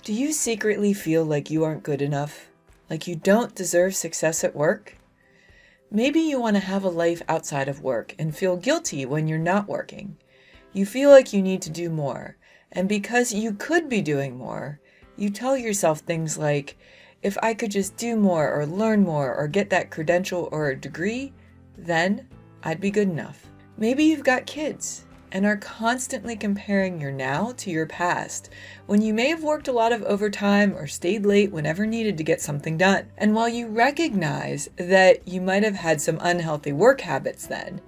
Do you secretly feel like you aren't good enough? Like you don't deserve success at work? Maybe you want to have a life outside of work and feel guilty when you're not working. You feel like you need to do more, and because you could be doing more, you tell yourself things like, if I could just do more or learn more or get that credential or a degree, then I'd be good enough. Maybe you've got kids and are constantly comparing your now to your past, when you may have worked a lot of overtime or stayed late whenever needed to get something done. And while you recognize that you might have had some unhealthy work habits then,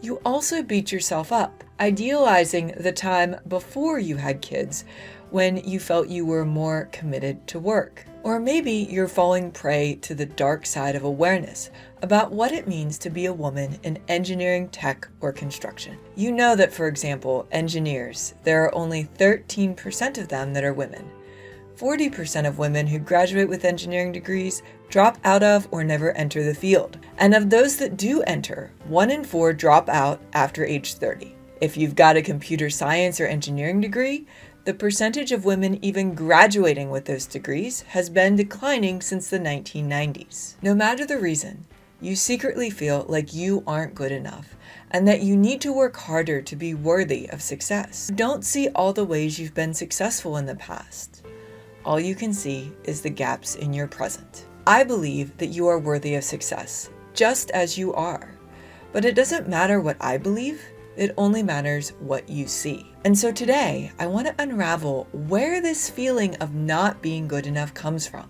you also beat yourself up, idealizing the time before you had kids when you felt you were more committed to work. Or maybe you're falling prey to the dark side of awareness about what it means to be a woman in engineering, tech, or construction. You know that, for example, engineers, there are only 13% of them that are women. 40% of women who graduate with engineering degrees drop out of or never enter the field. And of those that do enter, 1 in 4 drop out after age 30. If you've got a computer science or engineering degree, the percentage of women even graduating with those degrees has been declining since the 1990s. No matter the reason, you secretly feel like you aren't good enough and that you need to work harder to be worthy of success. Don't see all the ways you've been successful in the past. All you can see is the gaps in your present. I believe that you are worthy of success, just as you are. But it doesn't matter what I believe. It only matters what you see. And so today, I want to unravel where this feeling of not being good enough comes from.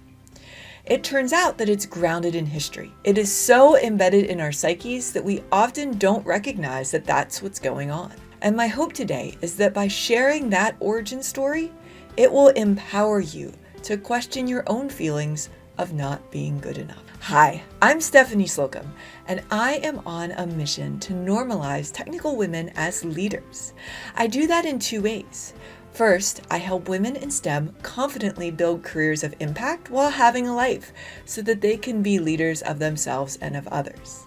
It turns out that it's grounded in history. It is so embedded in our psyches that we often don't recognize that that's what's going on. And my hope today is that by sharing that origin story, it will empower you to question your own feelings of not being good enough. Hi, I'm Stephanie Slocum, and I am on a mission to normalize technical women as leaders. I do that in 2 ways. First, I help women in STEM confidently build careers of impact while having a life so that they can be leaders of themselves and of others.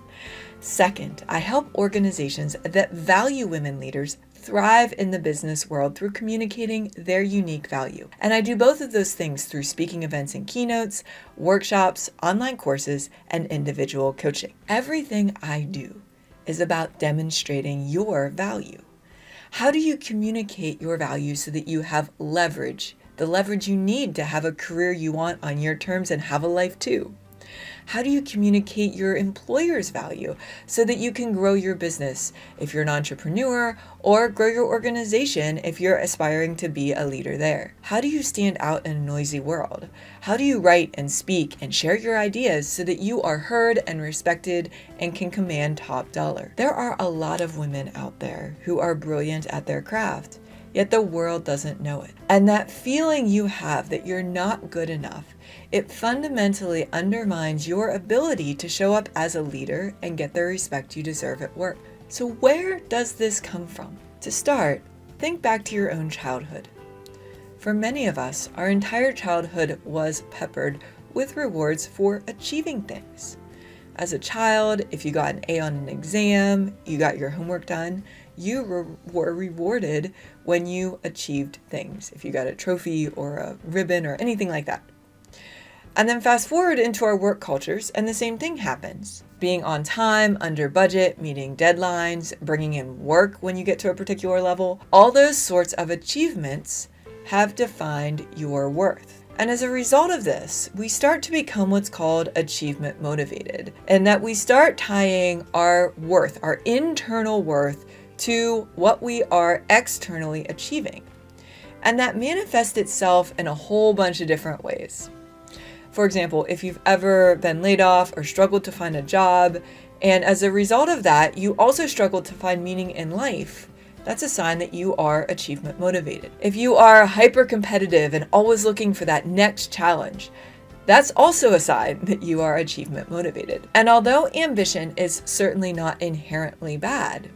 Second, I help organizations that value women leaders thrive in the business world through communicating their unique value. And I do both of those things through speaking events and keynotes, workshops, online courses, and individual coaching. Everything I do is about demonstrating your value. How do you communicate your value so that you have leverage, the leverage you need to have a career you want on your terms and have a life too? How do you communicate your employer's value so that you can grow your business if you're an entrepreneur, or grow your organization if you're aspiring to be a leader there? How do you stand out in a noisy world? How do you write and speak and share your ideas so that you are heard and respected and can command top dollar? There are a lot of women out there who are brilliant at their craft, yet the world doesn't know it. And that feeling you have that you're not good enough, it fundamentally undermines your ability to show up as a leader and get the respect you deserve at work. So where does this come from? To start, think back to your own childhood. For many of us, our entire childhood was peppered with rewards for achieving things. As a child, if you got an A on an exam, you got your homework done, you were rewarded when you achieved things, if you got a trophy or a ribbon or anything like that. And then fast forward into our work cultures, and the same thing happens. Being on time, under budget, meeting deadlines, bringing in work when you get to a particular level, all those sorts of achievements have defined your worth. And as a result of this, we start to become what's called achievement motivated, and that we start tying our worth, our internal worth, to what we are externally achieving. And that manifests itself in a whole bunch of different ways. For example, if you've ever been laid off or struggled to find a job, and as a result of that, you also struggle to find meaning in life, that's a sign that you are achievement motivated. If you are hyper competitive and always looking for that next challenge, that's also a sign that you are achievement motivated. And although ambition is certainly not inherently bad,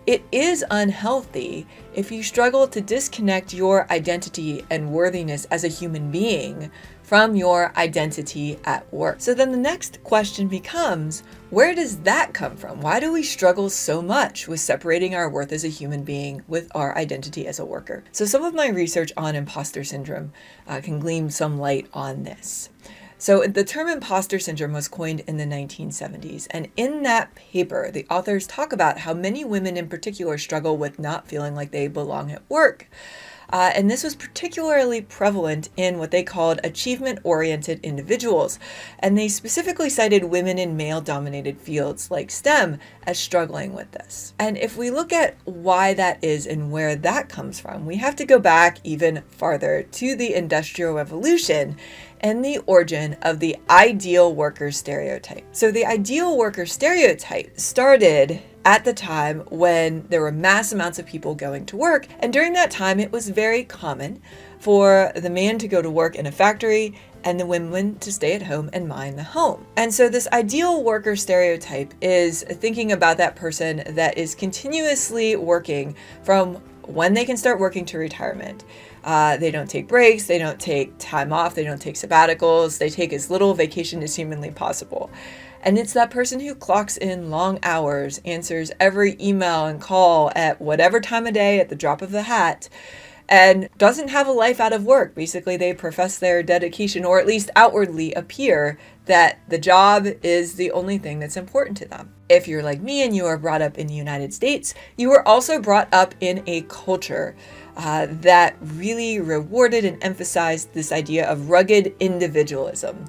It is unhealthy if you struggle to disconnect your identity and worthiness as a human being from your identity at work. So then the next question becomes, where does that come from? Why do we struggle so much with separating our worth as a human being with our identity as a worker? So some of my research on imposter syndrome can glean some light on this. So the term imposter syndrome was coined in the 1970s. And in that paper, the authors talk about how many women in particular struggle with not feeling like they belong at work. And this was particularly prevalent in what they called achievement-oriented individuals. And they specifically cited women in male-dominated fields like STEM as struggling with this. And if we look at why that is and where that comes from, we have to go back even farther to the Industrial Revolution and the origin of the ideal worker stereotype. So the ideal worker stereotype started at the time when there were mass amounts of people going to work. And during that time, it was very common for the man to go to work in a factory and the women to stay at home and mind the home. And so this ideal worker stereotype is thinking about that person that is continuously working from when they can start working to retirement. They don't take breaks, they don't take time off, they don't take sabbaticals, they take as little vacation as humanly possible. And it's that person who clocks in long hours, answers every email and call at whatever time of day at the drop of the hat, and doesn't have a life out of work. Basically, they profess their dedication, or at least outwardly appear that the job is the only thing that's important to them. If you're like me and you are brought up in the United States, you were also brought up in a culture that really rewarded and emphasized this idea of rugged individualism.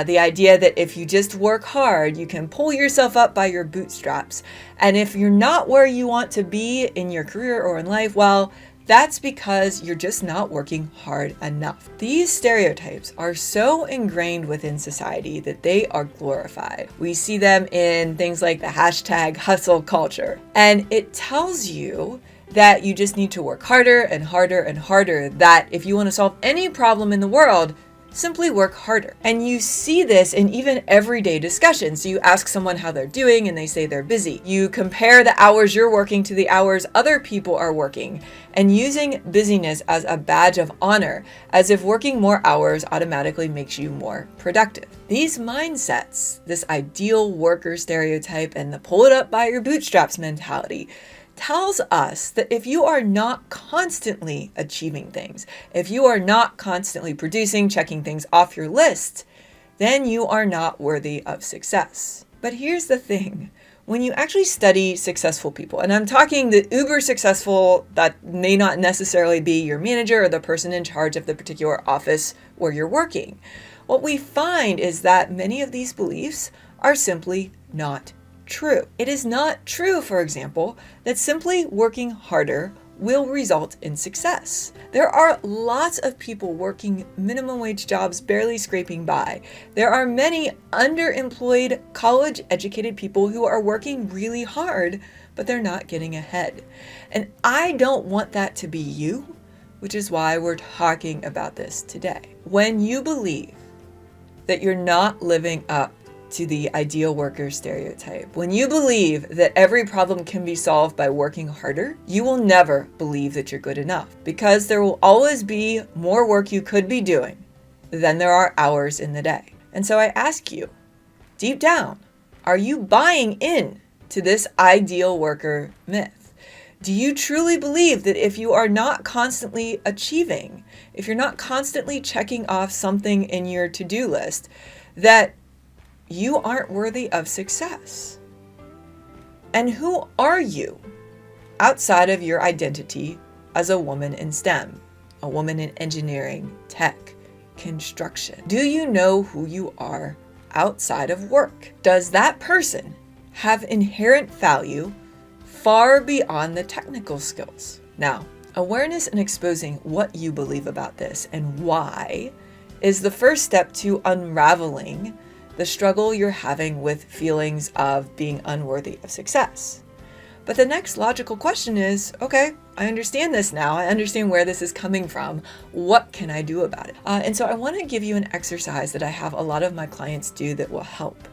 The idea that if you just work hard, you can pull yourself up by your bootstraps. And if you're not where you want to be in your career or in life, well, that's because you're just not working hard enough. These stereotypes are so ingrained within society that they are glorified. We see them in things like the hashtag hustle culture. And it tells you that you just need to work harder and harder and harder, that if you want to solve any problem in the world, simply work harder. And you see this in even everyday discussions. So you ask someone how they're doing and they say they're busy. You compare the hours you're working to the hours other people are working, and using busyness as a badge of honor, as if working more hours automatically makes you more productive. These mindsets, this ideal worker stereotype and the pull it up by your bootstraps mentality, tells us that if you are not constantly achieving things, if you are not constantly producing, checking things off your list, then you are not worthy of success. But here's the thing. When you actually study successful people, and I'm talking the uber successful that may not necessarily be your manager or the person in charge of the particular office where you're working, what we find is that many of these beliefs are simply not true. It is not true, for example, that simply working harder will result in success. There are lots of people working minimum wage jobs, barely scraping by. There are many underemployed, college-educated people who are working really hard, but they're not getting ahead. And I don't want that to be you, which is why we're talking about this today. When you believe that you're not living up to the ideal worker stereotype, when you believe that every problem can be solved by working harder, you will never believe that you're good enough, because there will always be more work you could be doing than there are hours in the day. And so I ask you, deep down, are you buying in to this ideal worker myth? Do you truly believe that if you are not constantly achieving, if you're not constantly checking off something in your to-do list, that you aren't worthy of success? And who are you outside of your identity as a woman in STEM, a woman in engineering, tech, construction? Do you know who you are outside of work? Does that person have inherent value far beyond the technical skills? Now, awareness and exposing what you believe about this and why is the first step to unraveling the struggle you're having with feelings of being unworthy of success. But the next logical question is, okay, I understand this now. I understand where this is coming from. What can I do about it? And so I want to give you an exercise that I have a lot of my clients do that will help.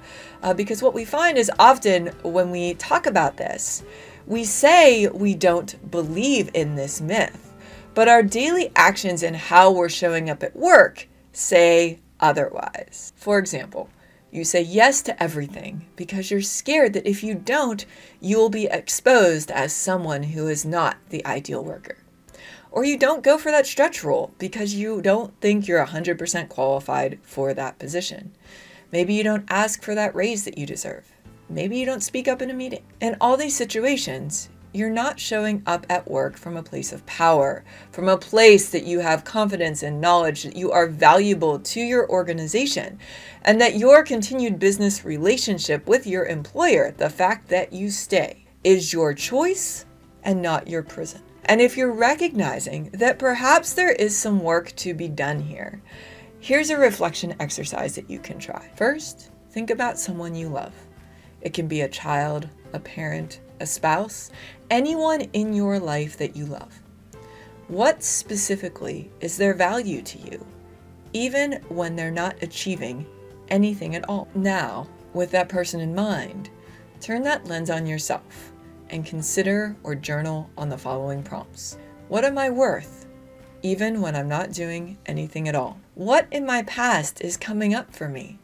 Because what we find is often when we talk about this, We say we don't believe in this myth, but our daily actions and how we're showing up at work say otherwise. For example, you say yes to everything because you're scared that if you don't, you will be exposed as someone who is not the ideal worker. Or you don't go for that stretch role because you don't think you're 100% qualified for that position. Maybe you don't ask for that raise that you deserve. Maybe you don't speak up in a meeting. In all these situations, you're not showing up at work from a place of power, from a place that you have confidence and knowledge that you are valuable to your organization, and that your continued business relationship with your employer, the fact that you stay, is your choice and not your prison. And if you're recognizing that perhaps there is some work to be done here, here's a reflection exercise that you can try. First, think about someone you love. It can be a child, a parent, a spouse, anyone in your life that you love. What specifically is their value to you, even when they're not achieving anything at all? Now, with that person in mind, turn that lens on yourself and consider or journal on the following prompts. What am I worth, even when I'm not doing anything at all? What in my past is coming up for me?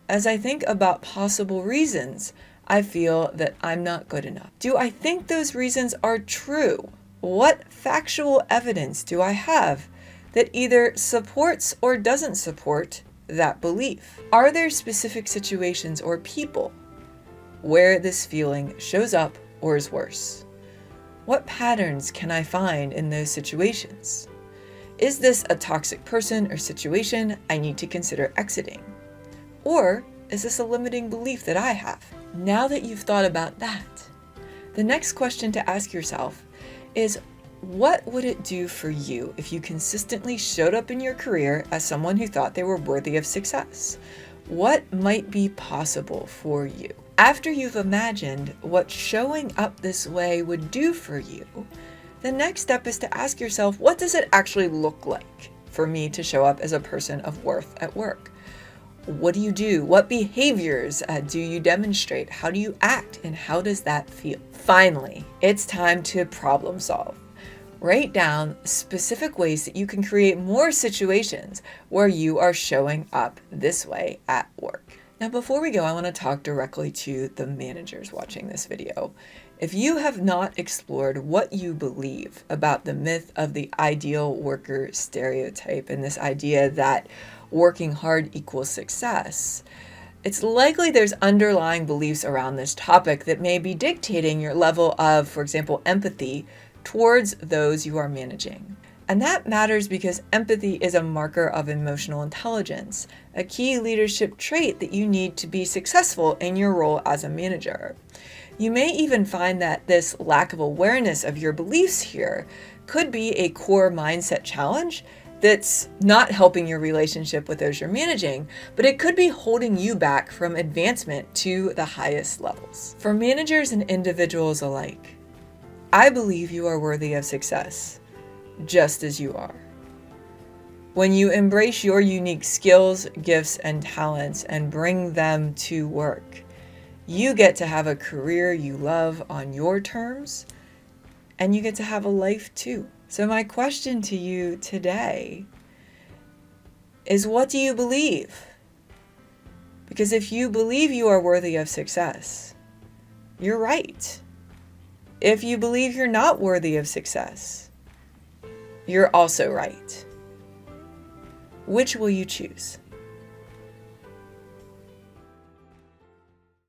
As I think about possible reasons I feel that I'm not good enough, do I think those reasons are true? What factual evidence do I have that either supports or doesn't support that belief? Are there specific situations or people where this feeling shows up or is worse? What patterns can I find in those situations? Is this a toxic person or situation I need to consider exiting? Or is this a limiting belief that I have? Now that you've thought about that, the next question to ask yourself is, what would it do for you if you consistently showed up in your career as someone who thought they were worthy of success? What might be possible for you? After you've imagined what showing up this way would do for you, the next step is to ask yourself, what does it actually look like for me to show up as a person of worth at work? What do you do? What behaviors do you demonstrate? How do you act? And how does that feel? Finally, it's time to problem solve. Write down specific ways that you can create more situations where you are showing up this way at work. Now, before we go, I want to talk directly to the managers watching this video. If you have not explored what you believe about the myth of the ideal worker stereotype and this idea that working hard equals success, it's likely there's underlying beliefs around this topic that may be dictating your level of, for example, empathy towards those you are managing. And that matters because empathy is a marker of emotional intelligence, a key leadership trait that you need to be successful in your role as a manager. You may even find that this lack of awareness of your beliefs here could be a core mindset challenge that's not helping your relationship with those you're managing, but it could be holding you back from advancement to the highest levels. For managers and individuals alike, I believe you are worthy of success, just as you are. When you embrace your unique skills, gifts, and talents and bring them to work, you get to have a career you love on your terms, and you get to have a life too. So my question to you today is, what do you believe? Because if you believe you are worthy of success, you're right. If you believe you're not worthy of success, you're also right. Which will you choose?